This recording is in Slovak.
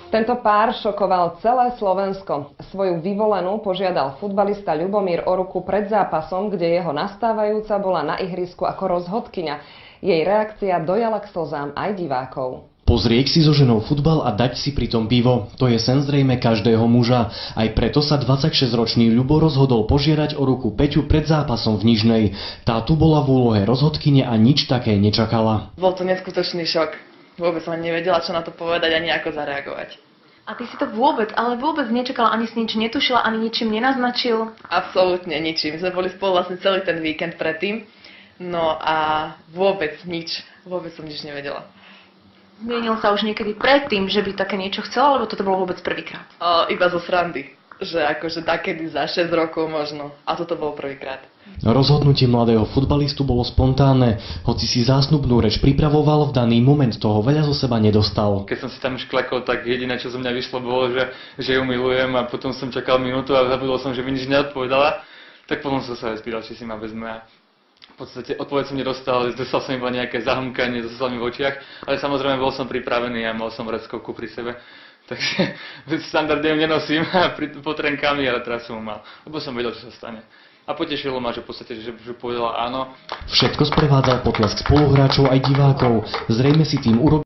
Tento pár šokoval celé Slovensko. Svoju vyvolenú požiadal futbalista Ľubomír o ruku pred zápasom, kde jeho nastávajúca bola na ihrisku ako rozhodkyňa. Jej reakcia dojala k slzám aj divákov. Pozrieť si so ženou futbal a dať si pritom pivo. To je sen zrejme každého muža. Aj preto sa 26-ročný Ľubo rozhodol požiadať o ruku Peťu pred zápasom v Nižnej. Tá tu bola v úlohe rozhodkyne a nič také nečakala. Bol to neskutočný šok. Vôbec som nevedela, čo na to povedať ani ako zareagovať. A ty si to vôbec nečakala, ani si nič netušila, ani ničím nenaznačil? Absolútne ničím. Sme boli spolu vlastne celý ten víkend predtým. No a vôbec som nič nevedela. Mienil sa už niekedy predtým, že by také niečo chcela, alebo toto bolo vôbec prvýkrát? Iba zo srandy. Že akože takedy za 6 rokov možno. A toto bolo prvýkrát. Rozhodnutie mladého futbalistu bolo spontánne. Hoci si zásnubnú reč pripravoval, v daný moment toho veľa zo seba nedostal. Keď som si tam šklekol, tak jediné, čo zo mňa vyšlo, bolo, že ju milujem, a potom som čakal minútu a zabudol som, že mi nič neodpovedala. Tak potom som sa aj spýtal, či si ma vezme. V podstate odpoveď som nedostal, dostal som iba nejaké zahmkanie so slzami v očiach, ale samozrejme bol som pripravený a mal som vreckovku pri sebe. Takže standardne ju nenosím pod trenkami, ale teraz som ju mal, lebo som vedel, čo sa stane. A potešilo ma, že v podstate, že povedala áno. Všetko sprevádzal potlesk spoluhráčov aj divákov. Zrejme si tým urobil